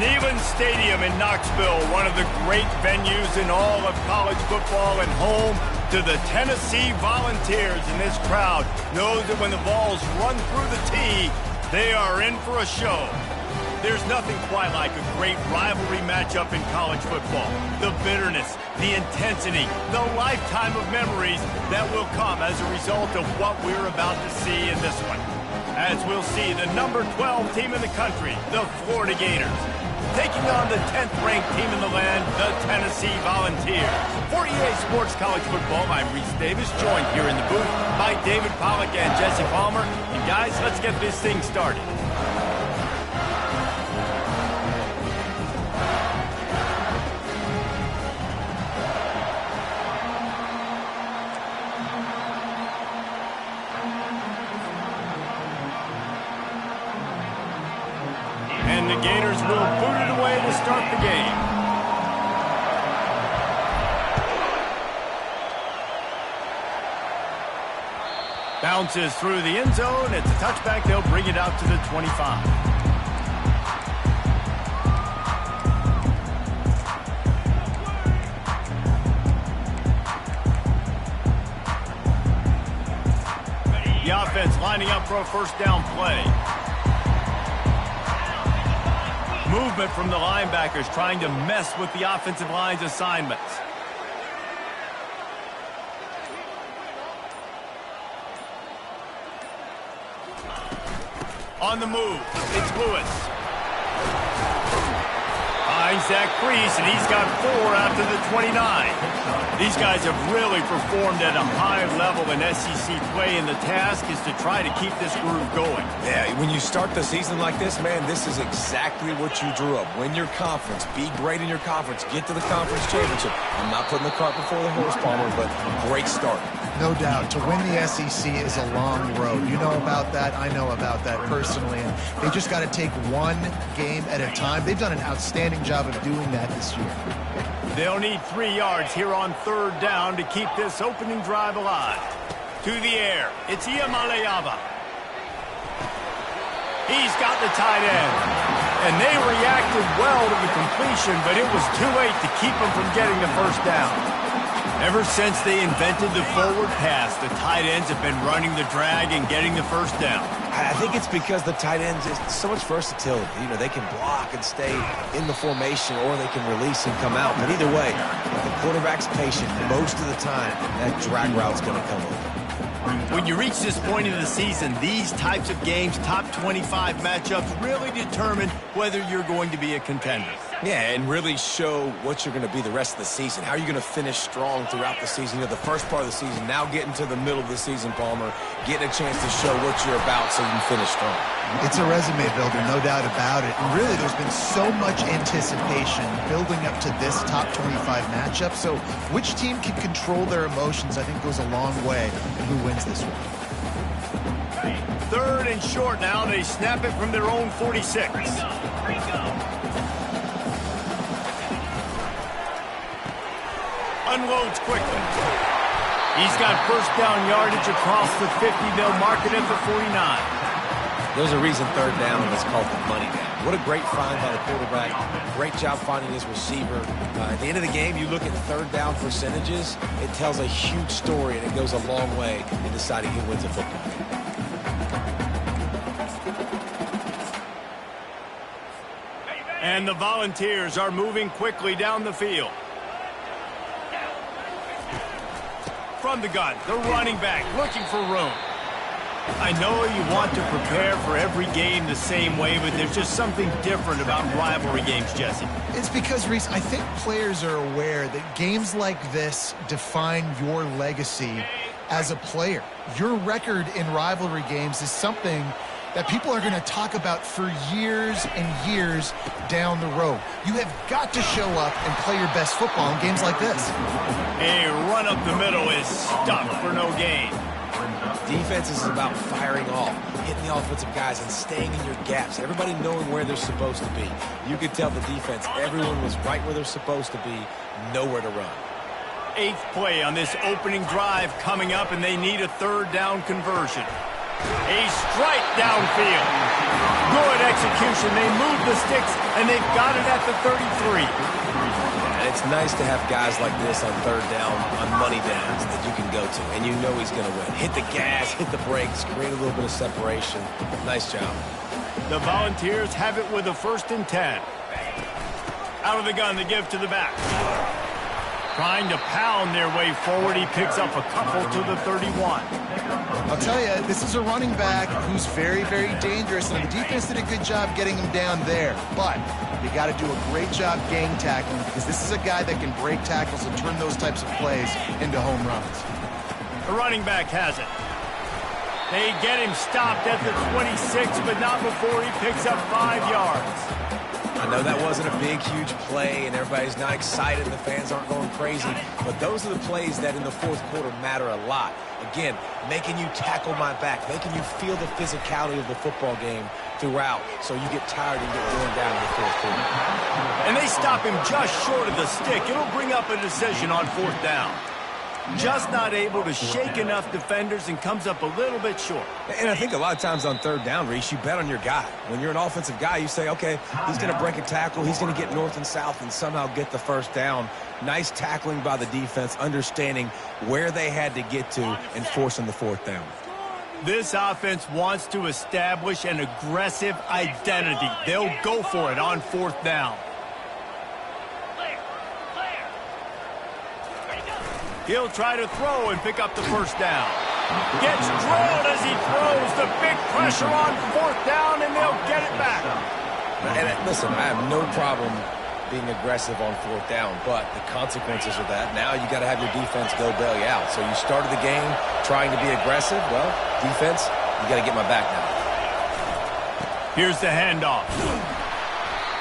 Neyland Stadium in Knoxville, one of the great venues in all of college football and home to the Tennessee Volunteers. And this crowd knows that when the balls run through the tee, they are in for a show. There's nothing quite like a great rivalry matchup in college football. The bitterness, the intensity, the lifetime of memories that will come as a result of what we're about to see in this one. As we'll see the number 12 team in the country, the Florida Gators, taking on the 10th-ranked team in the land, the Tennessee Volunteers. For EA Sports College Football, I'm Reese Davis, joined here in the booth by David Pollack and Jesse Palmer. And guys, let's get this thing started. The Gators will boot it away to start the game. Bounces through the end zone. It's a touchback. They'll bring it out to the 25. The offense lining up for a first down play. Movement from the linebackers trying to mess with the offensive line's assignments. On the move, it's Lewis. Finds that crease, and he's got 4 out to the 29. These guys have really performed at a high level in SEC play, and the task is to try to keep this groove going. Yeah, when you start the season like this, man, this is exactly what you drew up. Win your conference, be great in your conference, get to the conference championship. I'm not putting the cart before the horse, Palmer, but great start. No doubt. To win the SEC is a long road. You know about that. I know about that personally. And they just got to take one game at a time. They've done an outstanding job of doing that this year. They'll need 3 yards here on third down to keep this opening drive alive. To the air. It's Iamaleava. He's got the tight end. And they reacted well to the completion, but it was too late to keep them from getting the first down. Ever since they invented the forward pass, the tight ends have been running the drag and getting the first down. I think it's because the tight ends is so much versatility. You know, they can block and stay in the formation, or they can release and come out. But either way, if the quarterback's patient most of the time, that drag route's going to come over. When you reach this point in the season, these types of games, top 25 matchups, really determine whether you're going to be a contender. Yeah, and really show what you're going to be the rest of the season. How are you going to finish strong throughout the season? You know, the first part of the season, now getting to the middle of the season, Palmer, getting a chance to show what you're about so you can finish strong. It's a resume builder, no doubt about it. And really, there's been so much anticipation building up to this top 25 matchup. So which team can control their emotions, I think, goes a long way in who wins this one. Third and short now. They snap it from their own 46. Unloads quickly. He's got first down yardage across the 50. They'll mark it at the 49. There's a reason third down is called the money down. What a great find by the quarterback. Great job finding his receiver. At the end of the game, you look at third down percentages. It tells a huge story, and it goes a long way in deciding who wins a football game. And the Volunteers are moving quickly down the field. From the gun, the running back looking for room. I know you want to prepare for every game the same way, but there's just something different about rivalry games, Jesse. It's because, Reese, I think players are aware that games like this define your legacy as a player. Your record in rivalry games is something that people are going to talk about for years and years down the road. You have got to show up and play your best football in games like this. A run up the middle is stuffed for no gain. Defense is about firing off, hitting the offensive guys, and staying in your gaps. Everybody knowing where they're supposed to be. You could tell the defense, everyone was right where they're supposed to be, nowhere to run. 8th play on this opening drive coming up, and they need a third down conversion. A strike downfield. Good execution. They move the sticks, and they've got it at the 33. And it's nice to have guys like this on third down, on money downs that you can go to, and you know he's going to win. Hit the gas, hit the brakes, create a little bit of separation. Nice job. The Volunteers have it with a 1st and 10. Out of the gun, they give to the back. Trying to pound their way forward. He picks up a couple to the 31. I'll tell you, this is a running back who's very, very dangerous, and the defense did a good job getting him down there. But you got to do a great job gang tackling, because this is a guy that can break tackles and turn those types of plays into home runs. The running back has it. They get him stopped at the 26, but not before he picks up 5 yards. I know that wasn't a big, huge play, and everybody's not excited, and the fans aren't going crazy, but those are the plays that in the fourth quarter matter a lot. Again, making you tackle my back, making you feel the physicality of the football game throughout, so you get tired and get worn down in the fourth quarter. And they stop him just short of the stick. It'll bring up a decision on 4th down. Just not able to shake enough defenders and comes up a little bit short. And I think a lot of times on third down, Reese, you bet on your guy. When you're an offensive guy, you say, okay, he's going to break a tackle, he's going to get north and south and somehow get the 1st down. Nice tackling by the defense, understanding where they had to get to and forcing the 4th down. This offense wants to establish an aggressive identity. They'll go for it on 4th down. He'll try to throw and pick up the 1st down. Gets drilled as he throws. The big pressure on 4th down, and they'll get it back. And listen, I have no problem being aggressive on 4th down, but the consequences of that, now you got to have your defense go bail you out. So you started the game trying to be aggressive. Well, defense, you got to get my back now. Here's the handoff.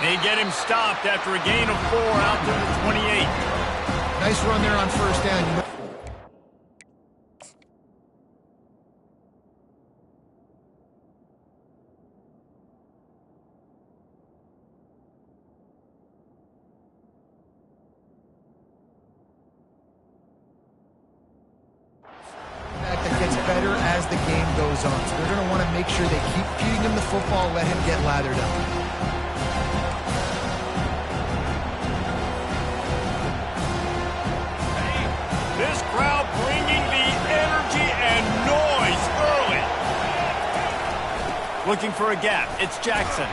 They get him stopped after a gain of 4 out to the 28. Nice run there on 1st down. That gets better as the game goes on. So they're going to want to make sure they keep feeding him the football, let him get lathered up. This crowd bringing the energy and noise early. Looking for a gap. It's Jackson.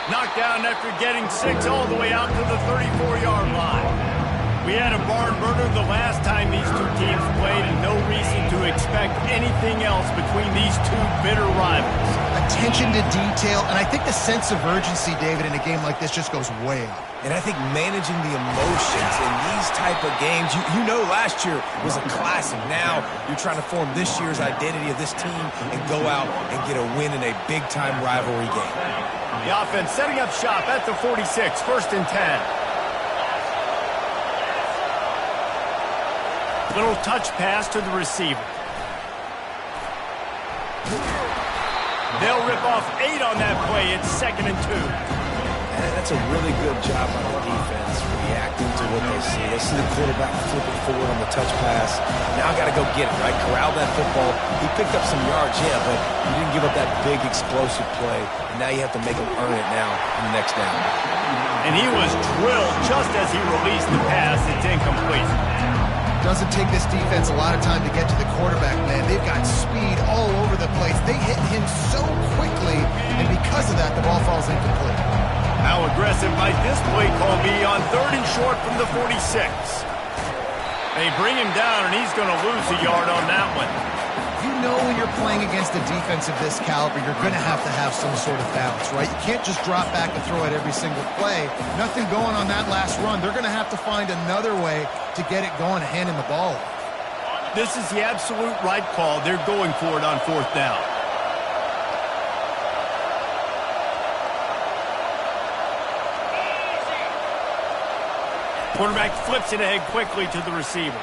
Knocked down after getting 6 all the way out to the 34-yard line. We had a barn burner the last time these two teams played, and no reason to expect anything else between these two bitter rivals. Attention to detail, and I think the sense of urgency, David, in a game like this just goes way up. And I think managing the emotions in these type of games, you know last year was a classic. Now you're trying to form this year's identity of this team and go out and get a win in a big-time rivalry game. The offense setting up shop at the 46, 1st and 10. Little touch pass to the receiver. They'll rip off 8 on that play. It's 2nd and 2. And that's a really good job by the defense, reacting to what they see. They see the quarterback flip it forward on the touch pass. Now I got to go get it, right? Corral that football. He picked up some yards, yeah, but he didn't give up that big explosive play. And now you have to make him earn it now in the next down. And he was drilled just as he released the pass. It's incomplete. Doesn't take this defense a lot of time to get to the quarterback, man. They've got speed all over the place. They hit him so quickly, and because of that, the ball falls incomplete. How aggressive might this play call be on 3rd and short from the 46? They bring him down, and he's going to lose a yard on that one. You know when you're playing against a defense of this caliber, you're going to have some sort of balance, right? You can't just drop back and throw it every single play. Nothing going on that last run. They're going to have to find another way to get it going and hand him the ball. This is the absolute right call. They're going for it on 4th down. Quarterback flips it ahead quickly to the receiver.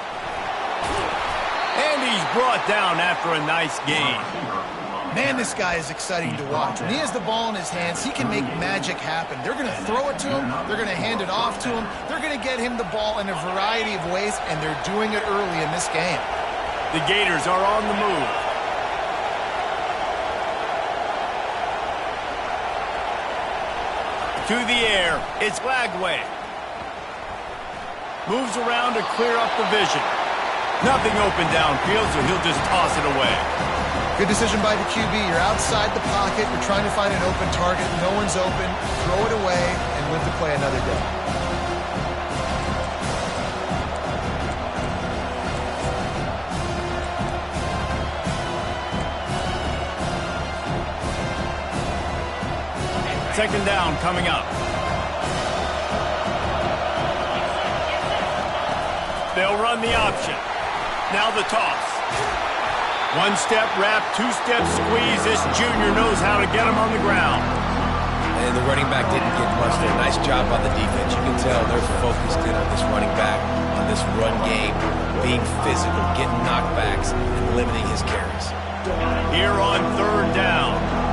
And he's brought down after a nice gain. Man, this guy is exciting to watch. When he has the ball in his hands, he can make magic happen. They're going to throw it to him. They're going to hand it off to him. They're going to get him the ball in a variety of ways, and they're doing it early in this game. The Gators are on the move. To the air. It's Lagway. Moves around to clear up the vision. Nothing open downfield, so he'll just toss it away. Good decision by the QB. You're outside the pocket. You're trying to find an open target. No one's open. Throw it away and live to play another day. Second down coming up. They'll run the option. Now the toss. One step wrap, two step squeeze. This junior knows how to get him on the ground. And the running back didn't get much there. Nice job by the defense. You can tell they're focused in on this running back, on this run game, being physical, getting knockbacks, and limiting his carries. Here on third down.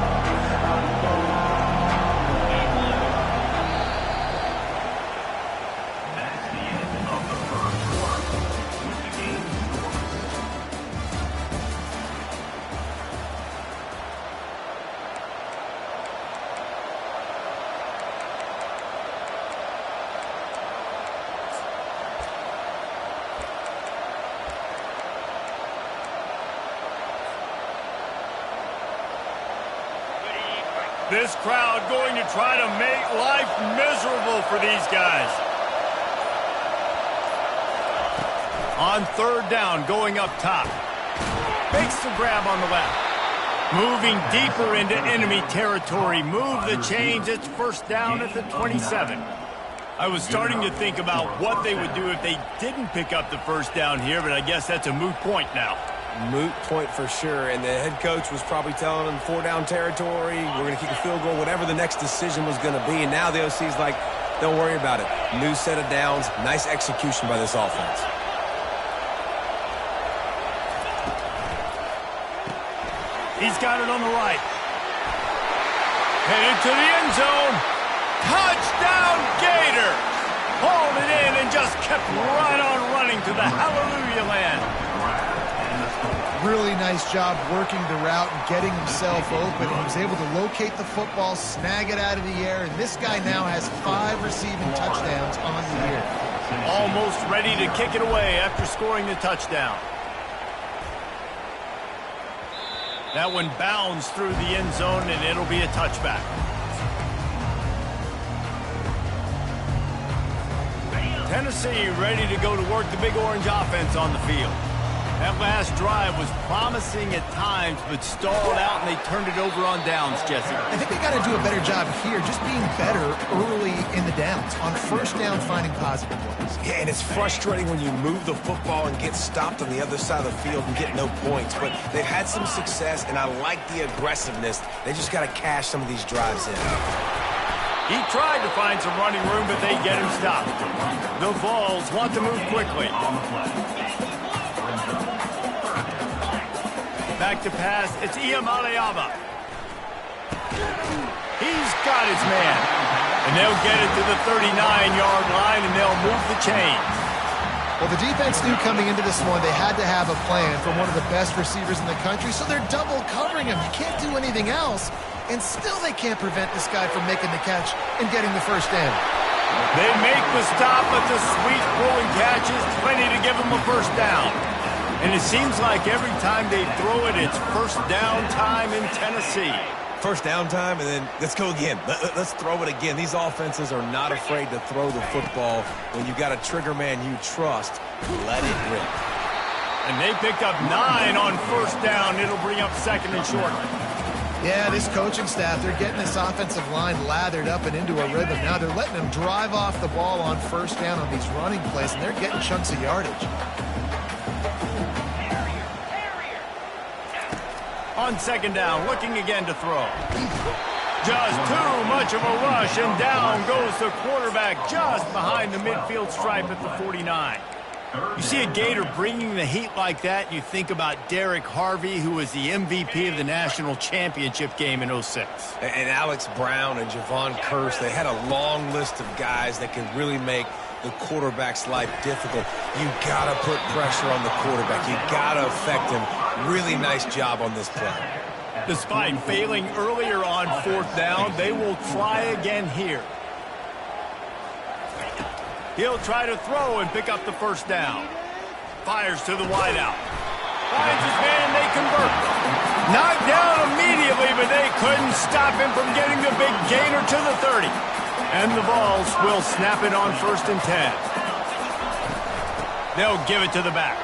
This crowd going to try to make life miserable for these guys. On third down, going up top. Makes the grab on the left. Moving deeper into enemy territory. Move the chains. It's first down at the 27. I was starting to think about what they would do if they didn't pick up the first down here, but I guess that's a moot point now. Moot point for sure, and the head coach was probably telling them 4-down territory, we're going to kick a field goal, whatever the next decision was going to be, and now the OC's like, don't worry about it. New set of downs, nice execution by this offense. He's got it on the right. Headed to the end zone. Touchdown, Gator! Hauled it in and just kept right on running to the hallelujah land. Really nice job working the route and getting himself open. He was able to locate the football, snag it out of the air, and this guy now has 5 receiving touchdowns on the year. Almost ready to kick it away after scoring the touchdown. That one bounds through the end zone, and it'll be a touchback. Tennessee ready to go to work the Big Orange offense on the field. That last drive was promising at times, but stalled out, and they turned it over on downs, Jesse. I think they got to do a better job here, just being better early in the downs. On first down, finding positive plays. Yeah, and it's frustrating when you move the football and get stopped on the other side of the field and get no points. But they've had some success, and I like the aggressiveness. They just got to cash some of these drives in. He tried to find some running room, but they get him stopped. The Vols want to move quickly. Back to pass, it's Iamaleava. He's got his man. And they'll get it to the 39-yard line, and they'll move the chains. Well, the defense knew coming into this one they had to have a plan from one of the best receivers in the country, so they're double covering him. You can't do anything else, and still they can't prevent this guy from making the catch and getting the first down. They make the stop, but the sweet pulling catch is plenty to give them a first down. And it seems like every time they throw it, it's first down time in Tennessee. First down time, and then let's go again. Let's throw it again. These offenses are not afraid to throw the football. When you got a trigger man you trust, let it rip. And they picked up 9 on first down. It'll bring up second and short. Yeah, this coaching staff, they're getting this offensive line lathered up and into a rhythm. Now they're letting them drive off the ball on first down on these running plays, and they're getting chunks of yardage. On second down, looking again to throw. Just too much of a rush, and down goes the quarterback just behind the midfield stripe at the 49. You see a Gator bringing the heat like that, you think about Derek Harvey, who was the MVP of the national championship game in 06. And Alex Brown and Javon Curse, they had a long list of guys that can really make the quarterback's life difficult. You got to put pressure on the quarterback. You got to affect him. Really nice job on this play. Despite failing earlier on fourth down, they will try again here. He'll try to throw and pick up the first down. Fires to the wideout. Finds his man, they convert. Knocked down immediately, but they couldn't stop him from getting the big gainer to the 30. And the Vols will snap it on 1st and 10. They'll give it to the back.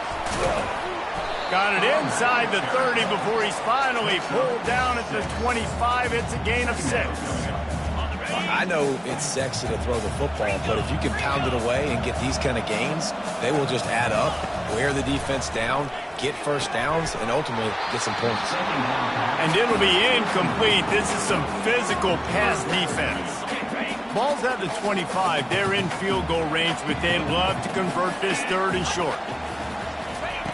Got it inside the 30 before he's finally pulled down at the 25. It's a gain of 6. I know it's sexy to throw the football, but if you can pound it away and get these kind of gains, they will just add up, wear the defense down, get first downs, and ultimately get some points. And it'll be incomplete. This is some physical pass defense. Ball's at the 25. They're in field goal range, but they'd love to convert this 3rd and short.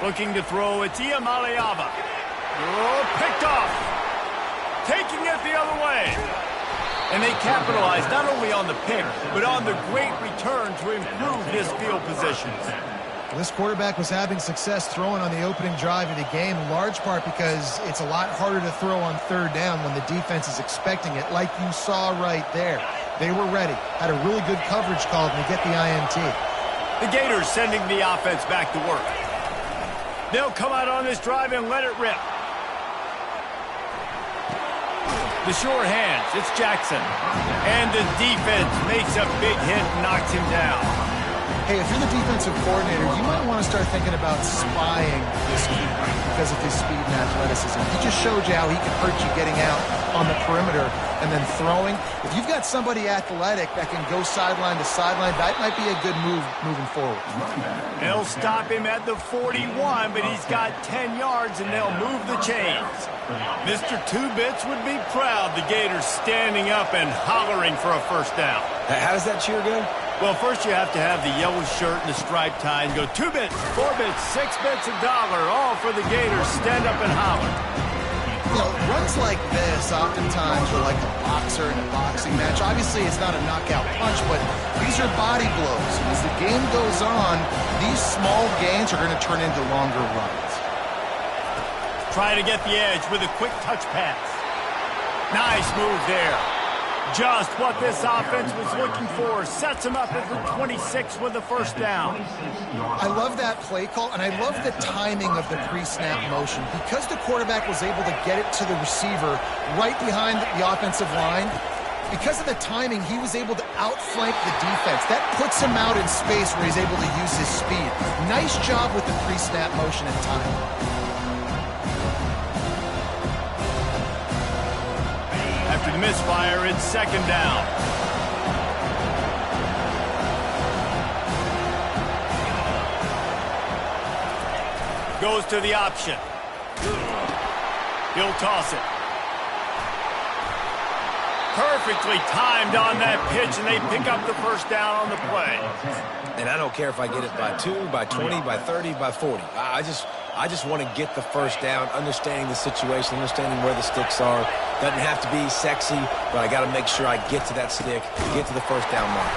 Looking to throw, it's Iamaleava. Oh, picked off. Taking it the other way. And they capitalize not only on the pick, but on the great return to improve his field position. This quarterback was having success throwing on the opening drive of the game, in large part because it's a lot harder to throw on 3rd down when the defense is expecting it, like you saw right there. They were ready, had a really good coverage call to get the INT. The Gators sending the offense back to work. They'll come out on this drive and let it rip. The sure hands, it's Jackson. And the defense makes a big hit and knocks him down. Hey, if you're the defensive coordinator, you might want to start thinking about spying this keeper because of his speed and athleticism. He just showed you how he can hurt you getting out on the perimeter and then throwing. If you've got somebody athletic that can go sideline to sideline, that might be a good move moving forward. They'll stop him at the 41, but he's got 10 yards, and they'll move the chains. Mr. Two-Bits would be proud. The Gators standing up and hollering for a first down. How does that cheer go? Well, first you have to have the yellow shirt and the striped tie and go 2 bits, 4 bits, 6 bits, $1, all for the Gators. Stand up and holler. You know, runs like this oftentimes are like a boxer in a boxing match. Obviously, it's not a knockout punch, but these are body blows. As the game goes on, these small gains are going to turn into longer runs. Try to get the edge with a quick touch pass. Nice move there. Just what this offense was looking for. Sets him up at the 26 with the first down. I love that play call, and I love the timing of the pre-snap motion. Because the quarterback was able to get it to the receiver right behind the offensive line, because of the timing, he was able to outflank the defense. That puts him out in space where he's able to use his speed. Nice job with the pre-snap motion and timing. After the misfire, it's 2nd down. Goes to the option. He'll toss it. Perfectly timed on that pitch, and they pick up the first down on the play. And I don't care if I get it by 2, by 20, by 30, by 40. I just want to get the first down, understanding the situation, understanding where the sticks are. Doesn't have to be sexy, but I got to make sure I get to that stick, get to the first down mark.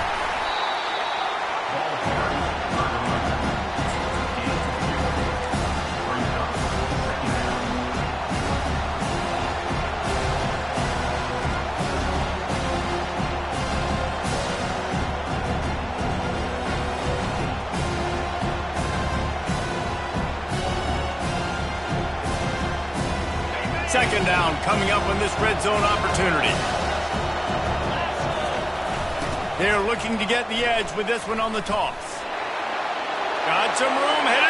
Second down coming up on this red zone opportunity. They're looking to get the edge with this one on the toss. Got some room, headed